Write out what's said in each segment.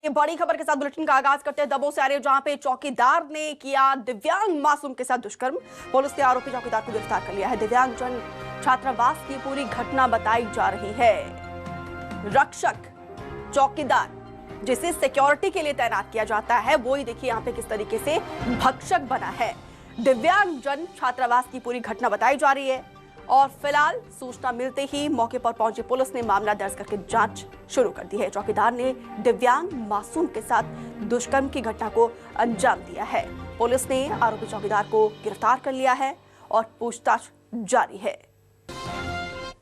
देखिए बड़ी खबर के साथ बुलेटिन का आगाज करते हैं दमोह से आ रही है, जहां पे चौकीदार ने किया दिव्यांग मासूम के साथ दुष्कर्म। पुलिस ने आरोपी चौकीदार को गिरफ्तार कर लिया है। दिव्यांग जन छात्रावास की पूरी घटना बताई जा रही है। रक्षक चौकीदार जिसे सिक्योरिटी के लिए तैनात किया जाता है, वो ही देखिए यहाँ पे किस तरीके से भक्षक बना है। दिव्यांग जन छात्रावास की पूरी घटना बताई जा रही है और फिलहाल सूचना मिलते ही मौके पर पहुंची पुलिस ने मामला दर्ज करके जांच शुरू कर दी है। चौकीदार ने दिव्यांग मासूम के साथ दुष्कर्म की घटना को अंजाम दिया है। पुलिस ने आरोपी चौकीदार को गिरफ्तार कर लिया है और पूछताछ जारी है।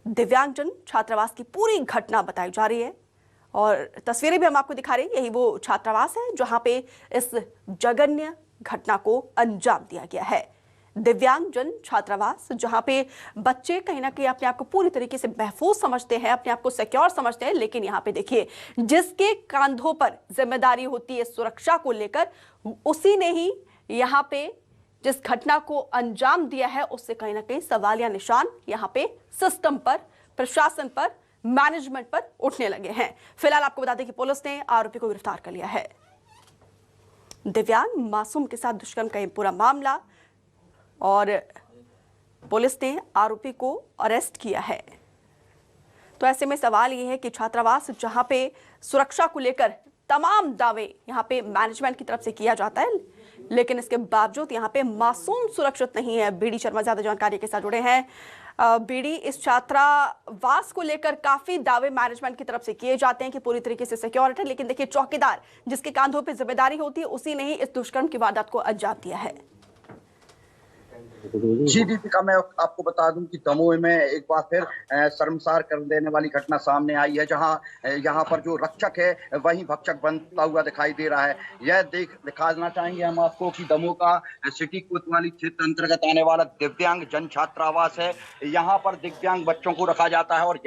दिव्यांगजन छात्रावास की पूरी घटना बताई जा रही है और तस्वीरें भी हम आपको दिखा रहे हैं। यही वो छात्रावास है जहां पे इस जघन्य घटना को अंजाम दिया गया है। दिव्यांगजन छात्रावास जहां पे बच्चे कहीं ना कहीं अपने आप को पूरी तरीके से महफूज समझते हैं, अपने आप को सिक्योर समझते हैं, लेकिन यहां पे देखिए जिसके कांधों पर जिम्मेदारी होती है सुरक्षा को लेकर, उसी ने ही यहां पे जिस घटना को अंजाम दिया है उससे कहीं ना कहीं सवालिया निशान यहां पे सिस्टम पर, प्रशासन पर, मैनेजमेंट पर उठने लगे हैं। फिलहाल आपको बता दें कि पुलिस ने आरोपी को गिरफ्तार कर लिया है। दिव्यांग मासूम के साथ दुष्कर्म का ये पूरा मामला और पुलिस ने आरोपी को अरेस्ट किया है। तो ऐसे में सवाल ये है कि छात्रावास जहां पे सुरक्षा को लेकर तमाम दावे यहां पे मैनेजमेंट की तरफ से किया जाता है, लेकिन इसके बावजूद यहां पे मासूम सुरक्षित नहीं है। बीडी शर्मा ज्यादा जानकारी के साथ जुड़े हैं। बीडी, इस छात्रावास को लेकर काफी दावे मैनेजमेंट की तरफ से किए जाते हैं कि पूरी तरीके से सिक्योरिटी, लेकिन देखिए चौकीदार जिसके कांधों पे जिम्मेदारी होती है उसी ने ही इस दुष्कर्म की वारदात को अंजाम दिया है। जी दीपिका, मैं आपको बता दूं कि दमोह में एक बार फिर शर्मसार कर देने वाली घटना सामने आई है, जहां यहाँ पर जो रक्षक है वही भक्षक बनता हुआ दिखाई दे रहा है। यह दिखाना चाहेंगे हम आपको कि दमोह का सिटी कोतवाली क्षेत्र अंतर्गत आने वाला दिव्यांग जन छात्रावास है। यहाँ पर दिव्यांग बच्चों को रखा जाता है और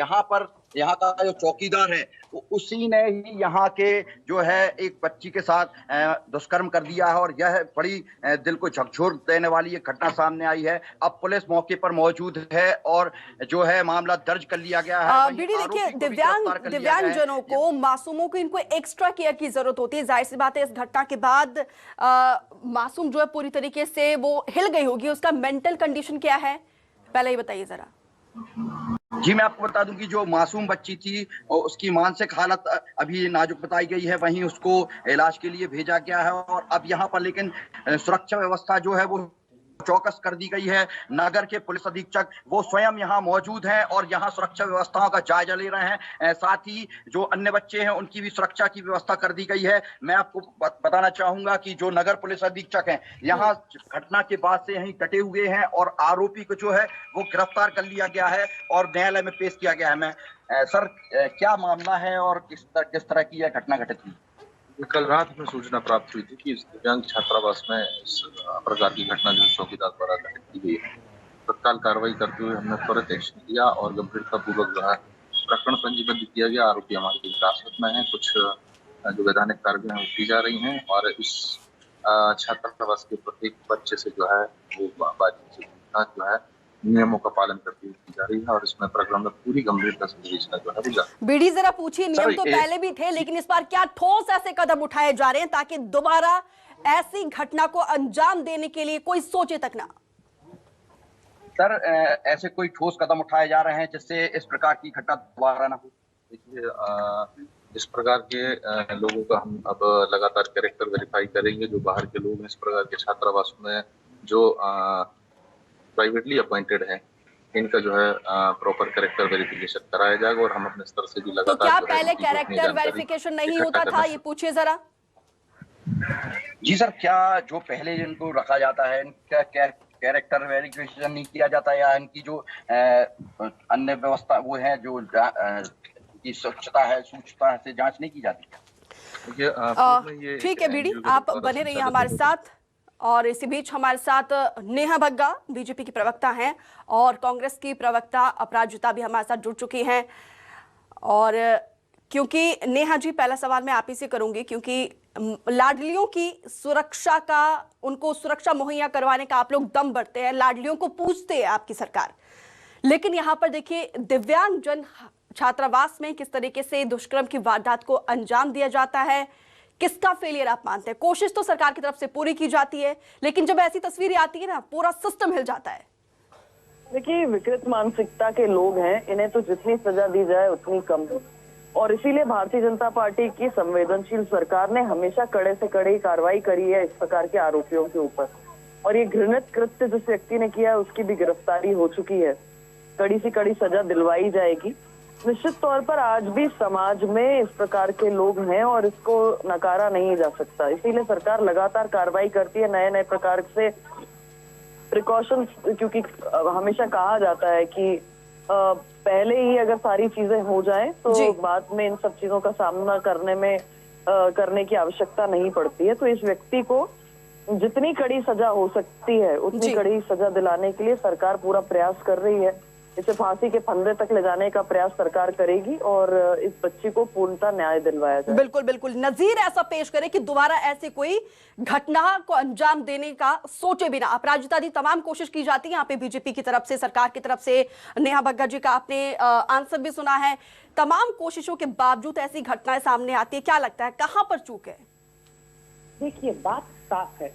यहाँ का जो चौकीदार है वो उसी ने ही यहाँ के जो है एक बच्ची के साथ दुष्कर्म कर दिया है और यह बड़ी दिल को झकझोर देने वाली ये घटना सामने आई है। अब पुलिस मौके पर मौजूद है और जो है मामला दर्ज कर लिया गया है। बीडी, देखिए दिव्यांग जनों को, मासूमों को, इनको एक्स्ट्रा केयर की जरूरत होती है। जाहिर सी बात है इस घटना के बाद मासूम जो है पूरी तरीके से वो हिल गई होगी। उसका मेंटल कंडीशन क्या है, पहले ही बताइए जरा। जी, मैं आपको बता दूं कि जो मासूम बच्ची थी उसकी मानसिक हालत अभी नाजुक बताई गई है, वहीं उसको इलाज के लिए भेजा गया है और अब यहाँ पर लेकिन सुरक्षा व्यवस्था जो है वो चौकस कर दी गई है। नगर के पुलिस अधीक्षक वो स्वयं यहाँ मौजूद हैं और यहाँ सुरक्षा व्यवस्थाओं का जायजा ले रहे हैं। साथ ही जो अन्य बच्चे हैं उनकी भी सुरक्षा की व्यवस्था कर दी गई है। मैं आपको बताना चाहूंगा कि जो नगर पुलिस अधीक्षक हैं यहाँ घटना के बाद से यहीं डटे हुए हैं और आरोपी को जो है वो गिरफ्तार कर लिया गया है और न्यायालय में पेश किया गया है। मैं सर, क्या मामला है और किस तरह की यह घटना घटित हुई? कल रात में सूचना प्राप्त हुई थी कि इस दिव्यांग छात्रावास में इस प्रकार की घटना जो चौकीदार द्वारा घटित की गई है। तत्काल कार्रवाई करते हुए हमने त्वरित एक्शन लिया और गंभीरता पूर्वक जो है प्रकरण पंजीबद्ध किया गया। आरोपी हमारी हिरासत में है। कुछ जो वैधानिक कार्रवाई की जा रही हैं और इस छात्रावास के प्रत्येक बच्चे से जो है वो बातचीत जो है नियमों का पालन करती हुई की जा रही है और इसमें प्रकरण में पूरी गंभीरता से विवेचना जो है वो बीडी, जरा पूछिए, नियम तो पहले भी थे, लेकिन इस बार क्या ठोस ऐसे कदम उठाए जा रहे हैं ताकि दोबारा ऐसी घटना को अंजाम देने के लिए कोई सोचे तक ना? सर, ऐसे कोई ठोस कदम उठाए जा रहे हैं जिससे इस प्रकार की घटना दोबारा ना हो? देखिए, इस प्रकार के लोगों का हम अब लगातार कैरेक्टर वेरीफाई करेंगे। जो बाहर के लोग हैं इस प्रकार के छात्रावास में जो प्राइवेटली अपॉइंटेड है, इनका जो है प्रॉपर कैरेक्टर वेरिफिकेशन कराया जाएगा और हम अपने स्तर से भी लगातार। तो क्या पहले कैरेक्टर वेरिफिकेशन नहीं होता था, ये पूछिए जरा। जी सर, क्या जो पहले इनको रखा जाता है इनका कैरेक्टर वेरिफिकेशन नहीं किया जाता या इनकी जो अन्य व्यवस्था वो है जो की स्वच्छता है, सूचना से जांच नहीं की जाती? ठीक है बीडी, आप बने रहिए हमारे साथ। और इसी बीच हमारे साथ नेहा भग्गा बीजेपी की प्रवक्ता हैं और कांग्रेस की प्रवक्ता अपराजिता भी हमारे साथ जुड़ चुकी हैं। और क्योंकि नेहा जी, पहला सवाल मैं आप ही से करूंगी, क्योंकि लाडलियों की सुरक्षा का, उनको सुरक्षा मुहैया करवाने का आप लोग दम भरते हैं, लाडलियों को पूछते हैं आपकी सरकार, लेकिन यहाँ पर देखिए दिव्यांग जन छात्रावास में किस तरीके से दुष्कर्म की वारदात को अंजाम दिया जाता है। किसका फेलियर आप मानते हैं? कोशिश तो सरकार की तरफ से पूरी की जाती है, लेकिन जब ऐसी तस्वीरें आती है ना, पूरा सिस्टम हिल जाता है। देखिए, विकृत मानसिकता के लोग हैं, इन्हें तो जितनी सजा दी जाए उतनी कम है, और इसीलिए भारतीय जनता पार्टी की संवेदनशील सरकार ने हमेशा कड़े से कड़ी कार्रवाई करी है इस प्रकार के आरोपियों के ऊपर। और ये घृणित कृत्य जिस व्यक्ति ने किया है उसकी भी गिरफ्तारी हो चुकी है, कड़ी से कड़ी सजा दिलवाई जाएगी। निश्चित तौर पर आज भी समाज में इस प्रकार के लोग हैं और इसको नकारा नहीं जा सकता, इसीलिए सरकार लगातार कार्रवाई करती है, नए नए प्रकार से प्रिकॉशंस, क्योंकि हमेशा कहा जाता है कि पहले ही अगर सारी चीजें हो जाएं तो बाद में इन सब चीजों का सामना करने की आवश्यकता नहीं पड़ती है। तो इस व्यक्ति को जितनी कड़ी सजा हो सकती है उतनी कड़ी सजा दिलाने के लिए सरकार पूरा प्रयास कर रही है। इसे फांसी के फंदे तक ले जाने का प्रयास सरकार करेगी और इस बच्ची को पूर्णतः न्याय दिलवाया जाए। बिल्कुल बिल्कुल, नजीर ऐसा पेश करे कि दोबारा ऐसे कोई घटना को अंजाम देने का सोचे बिना अपराजिता दी तमाम कोशिश की जाती है। यहाँ पे बीजेपी की तरफ से, सरकार की तरफ से, नेहा बग्गा जी का आपने आंसर भी सुना है। तमाम कोशिशों के बावजूद ऐसी घटनाएं सामने आती है, क्या लगता है कहां पर चूक है? देखिए, बात साफ है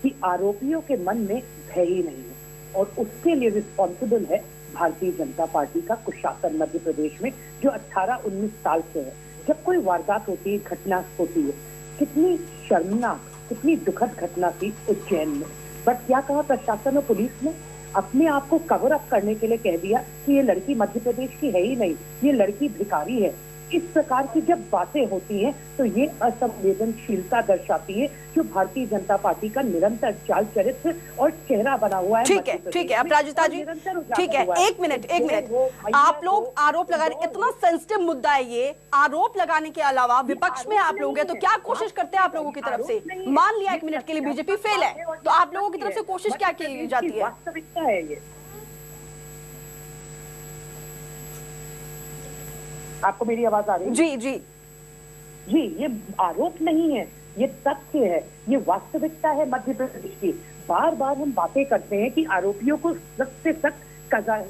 कि आरोपियों के मन में भय ही नहीं है और उसके लिए रिस्पॉन्सिबल है भारतीय जनता पार्टी का कुशासन मध्य प्रदेश में, जो 18-19 साल से है। जब कोई वारदात होती है, घटना होती है, कितनी शर्मनाक, कितनी दुखद घटना थी उज्जैन में, बट क्या कहा प्रशासन और पुलिस ने? अपने आप को कवर अप करने के लिए कह दिया कि ये लड़की मध्य प्रदेश की है ही नहीं, ये लड़की भिखारी है। इस प्रकार की जब बातें होती हैं तो ये असंवेदनशीलता दर्शाती है जो भारतीय जनता पार्टी का निरंतर चाल चरित्र और चेहरा बना हुआ है। ठीक है अपराजिता जी, ठीक है, एक मिनट, आप लोग आरोप लगा रहे, इतना सेंसिटिव मुद्दा है ये, आरोप लगाने के अलावा विपक्ष में आप लोग हैं तो क्या कोशिश करते हैं आप लोगों की तरफ से? मान लिया एक मिनट के लिए बीजेपी फेल है, तो आप लोगों की तरफ से कोशिश क्या की जाती है? वास्तविकता है ये। आपको मेरी आवाज आ रही है? जी जी जी, ये आरोप नहीं है, ये तथ्य है, ये वास्तविकता है मध्य प्रदेश की। बार बार हम बातें करते हैं कि आरोपियों को सख्त से सख्त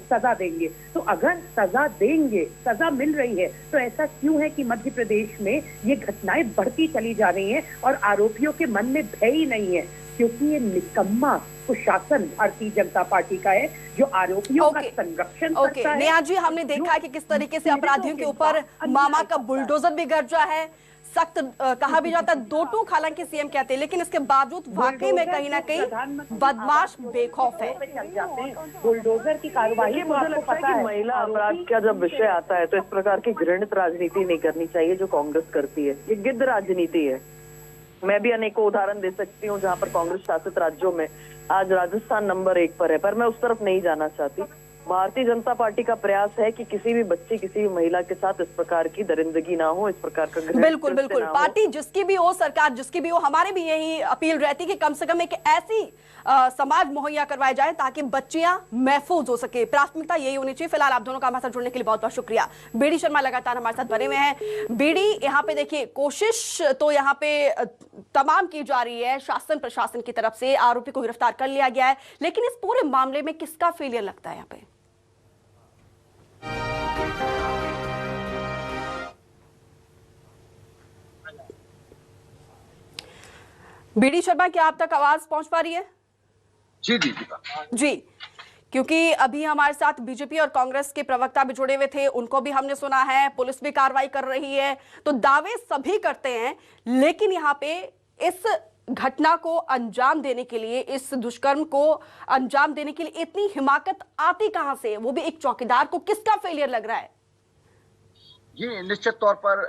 सजा देंगे, तो अगर सजा देंगे, सजा मिल रही है, तो ऐसा क्यों है कि मध्य प्रदेश में ये घटनाएं बढ़ती चली जा रही हैं और आरोपियों के मन में भय ही नहीं है? क्योंकि ये निकम्मा कुशासन भारतीय जनता पार्टी का है जो आरोपियों का संरक्षण करता है। नेहा जी, हमने देखा है कि किस तरीके से अपराधियों के ऊपर मामा का बुलडोजर भी गरजा है, सख्त कहा भी जाता है, दो टूक हालांकि सीएम कहते हैं, लेकिन इसके बावजूद वाकई में कहीं ना कहीं बदमाश बेखौफ है। बुलडोजर की कार्रवाई मुझे लगता है कि महिला अपराध का जब विषय आता है तो इस प्रकार की घृणित राजनीति नहीं करनी चाहिए जो कांग्रेस करती है। ये गिद्ध राजनीति है। मैं भी अनेकों उदाहरण दे सकती हूँ जहाँ पर कांग्रेस शासित राज्यों में आज राजस्थान नंबर 1 पर है, पर मैं उस तरफ नहीं जाना चाहती। भारतीय जनता पार्टी का प्रयास है कि किसी भी बच्ची, किसी भी महिला के साथ इस प्रकार की दरिंदगी ना हो, इस प्रकार का बिल्कुल पार्टी जिसकी भी हो, सरकार जिसकी भी हो, हमारे भी यही अपील रहती है कि कम से कम एक ऐसी समाज मुहैया करवाया जाए ताकि बच्चियां महफूज हो सके। प्राथमिकता यही होनी चाहिए। फिलहाल आप दोनों का हमारे साथ जुड़ने के लिए बहुत बहुत शुक्रिया। बीडी शर्मा लगातार हमारे साथ बने हुए हैं। बीडी, यहाँ पे देखिए, कोशिश तो यहाँ पे तमाम की जा रही है, शासन प्रशासन की तरफ से आरोपी को गिरफ्तार कर लिया गया है, लेकिन इस पूरे मामले में किसका फेलियर लगता है यहाँ पे? बीडी शर्मा, क्या आप तक आवाज पहुंच पा रही है? जी, क्योंकि अभी हमारे साथ बीजेपी और कांग्रेस के प्रवक्ता भी जुड़े हुए थे, उनको भी हमने सुना है, पुलिस भी कार्रवाई कर रही है, तो दावे सभी करते हैं, लेकिन यहाँ पे इस घटना को अंजाम देने के लिए, इस दुष्कर्म को अंजाम देने के लिए इतनी हिमाकत आती कहां से? वो भी एक चौकीदार को। किसका फेलियर लग रहा है? ये निश्चित तौर पर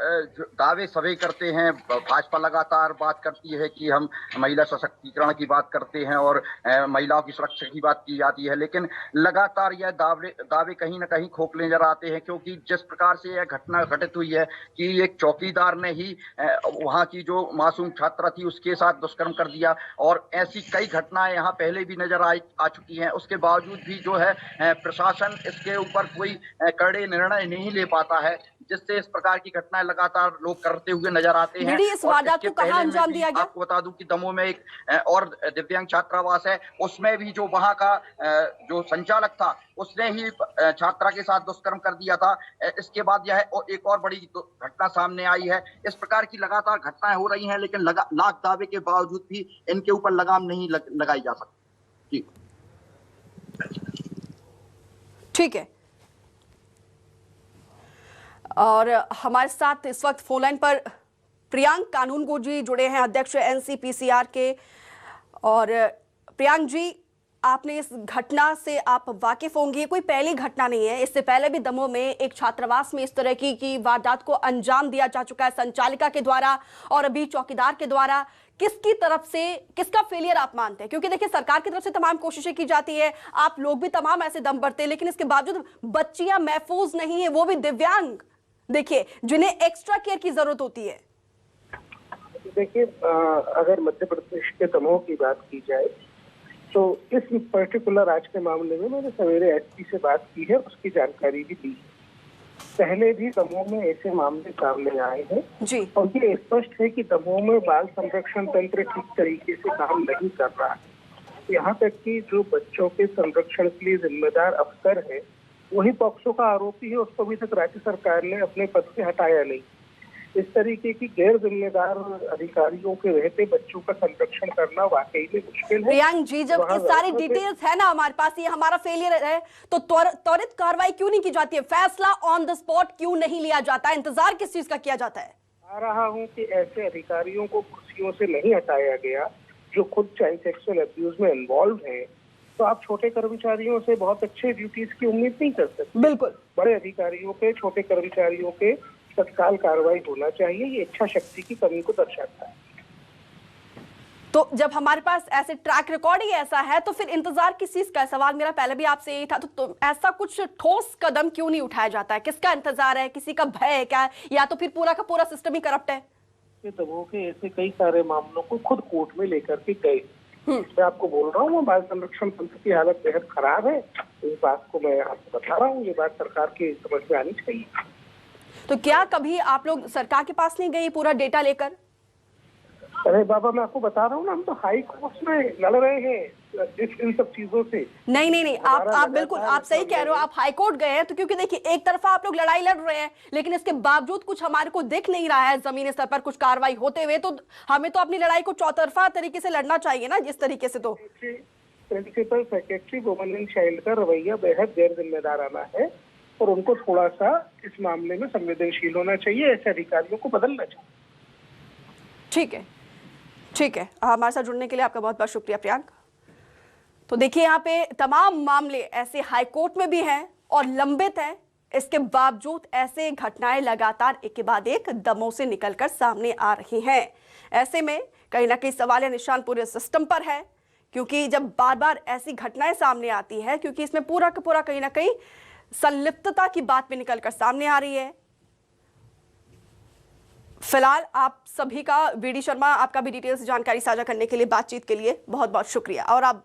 दावे सभी करते हैं। भाजपा लगातार बात करती है कि हम महिला सशक्तिकरण की बात करते हैं और महिलाओं की सुरक्षा की बात की जाती है, लेकिन लगातार यह दावे कहीं ना कहीं खोखले नजर आते हैं, क्योंकि जिस प्रकार से यह घटना घटित हुई है कि एक चौकीदार ने ही वहां की जो मासूम छात्रा थी उसके साथ दुष्कर्म कर दिया, और ऐसी कई घटनाएं यहाँ पहले भी नजर आ चुकी हैं। उसके बावजूद भी जो है प्रशासन इसके ऊपर कोई कड़े निर्णय नहीं ले पाता है, जिससे इस प्रकार की घटनाएं लगातार लोग करते हुए नजर आते हैं। इस और वारदात इसके को कहाँ पहले में अंजाम भी दिया गया? आपको बता दूं कि दमोह में एक और दिव्यांग छात्रावास है, उसमें भी जो वहां का जो संचालक था उसने ही छात्रा के साथ दुष्कर्म कर दिया था। इसके बाद यह एक और बड़ी घटना सामने आई है। इस प्रकार की लगातार घटनाएं हो रही हैं, लेकिन लाख दावे के बावजूद भी इनके ऊपर लगाम नहीं लगाई जा सकती। ठीक है। और हमारे साथ इस वक्त फोन लाइन पर प्रियांक कानूनगो जी जुड़े हैं, अध्यक्ष एनसीपीसीआर के। और प्रियांक जी, आपने इस घटना से आप वाकिफ होंगे, कोई पहली घटना नहीं है। इससे पहले भी दमोह में एक छात्रावास में इस तरह की वारदात को अंजाम दिया जा चुका है, संचालिका के द्वारा और अभी चौकीदार के द्वारा। किसकी तरफ से, किसका फेलियर आप मानते हैं? क्योंकि देखिए, सरकार की तरफ से तमाम कोशिशें की जाती है, आप लोग भी तमाम ऐसे दम भरते हैं, लेकिन इसके बावजूद बच्चियां महफूज नहीं है, वो भी दिव्यांग, देखिए, जिन्हें एक्स्ट्रा केयर की जरूरत होती है। देखिए, अगर मध्य प्रदेश के दमोह की बात की जाए तो इस पर्टिकुलर आज के मामले में मैंने सवेरे एसपी से बात की है, उसकी जानकारी भी दी। पहले भी दमोह में ऐसे मामले सामने आए हैं जी। और ये स्पष्ट है कि दमोह में बाल संरक्षण तंत्र ठीक तरीके से काम नहीं कर रहा है। यहाँ तक कि जो बच्चों के संरक्षण के लिए जिम्मेदार अफसर है, वही पॉक्सो का आरोपी है, उसको अभी तक राज्य सरकार ने अपने पद से हटाया नहीं। इस तरीके की गैर जिम्मेदार अधिकारियों के रहते बच्चों का संरक्षण करना वाकई में मुश्किल है। प्रियांक जी, जब ये सारी डिटेल्स है ना हमारे पास, ये हमारा फेलियर है, तो त्वरित कार्रवाई क्यों नहीं की जाती है? फैसला ऑन द स्पॉट क्यों नहीं लिया जाता है? इंतजार किस चीज का किया जाता है? आ रहा हूँ कि ऐसे अधिकारियों को कुर्सियों से नहीं हटाया गया जो खुद चाइल्ड सेक्सुअल अब्यूज में इन्वॉल्व है, तो आप छोटे कर्मचारियों से बहुत अच्छे ड्यूटीज की उम्मीद नहीं कर सकते। बिल्कुल। बड़े अधिकारियों पे, छोटे कर्मचारियों के तत्काल कार्रवाई होना चाहिए। ये इच्छा शक्ति की कमी को दर्शाता है। तो जब हमारे पास ऐसे ट्रैक रिकॉर्ड ही ऐसा है, तो फिर इंतजार किस चीज का है? सवाल मेरा पहले भी आपसे यही था। तो ऐसा कुछ ठोस कदम क्यों नहीं उठाया जाता है? किसका इंतजार है? किसी का भय है क्या, या तो फिर पूरा का पूरा सिस्टम ही करप्ट है? दमोह के ऐसे कई सारे मामलों को खुद कोर्ट में लेकर के गए। मैं आपको बोल रहा हूँ, बाल संरक्षण तंत्र की हालत बेहद खराब है। इस बात को मैं आपको बता रहा हूँ, ये बात सरकार की समझ में आनी चाहिए। तो क्या कभी आप लोग सरकार के पास नहीं गए पूरा डेटा लेकर? अरे बाबा, मैं आपको बता रहा हूँ ना, हम तो हाई कोर्ट में लड़ रहे हैं इन सब चीजों से। नहीं, आप बिल्कुल, आप सही कह रहे हो, आप हाई कोर्ट गए हैं। तो क्योंकि देखिए, एक तरफा आप लोग लड़ाई लड़ रहे हैं, लेकिन इसके बावजूद कुछ हमारे को दिख नहीं रहा है जमीनी स्तर पर कुछ कार्रवाई होते हुए। तो हमें तो अपनी लड़ाई को चौतरफा तरीके से लड़ना चाहिए ना, जिस तरीके से। तो principal secretary women and child का रवैया बेहद गैर जिम्मेदाराना है और उनको थोड़ा सा इस मामले में संवेदनशील होना चाहिए। ऐसे अधिकारियों को बदलना चाहिए। ठीक है। हमारे साथ जुड़ने के लिए आपका बहुत बहुत शुक्रिया प्रियांक। तो देखिए, यहाँ पे तमाम मामले ऐसे हाईकोर्ट में भी हैं और लंबित हैं, इसके बावजूद ऐसे घटनाएं लगातार एक के बाद एक दमोह से निकलकर सामने आ रही हैं। ऐसे में कहीं ना कहीं सवाल या निशान पूरे सिस्टम पर है, क्योंकि जब बार बार ऐसी घटनाएं सामने आती है, क्योंकि इसमें पूरा का पूरा कहीं ना कहीं संलिप्तता की बात भी निकलकर सामने आ रही है। फिलहाल आप सभी का, वीडी शर्मा, आपका भी डिटेल्स जानकारी साझा करने के लिए, बातचीत के लिए बहुत बहुत शुक्रिया। और आप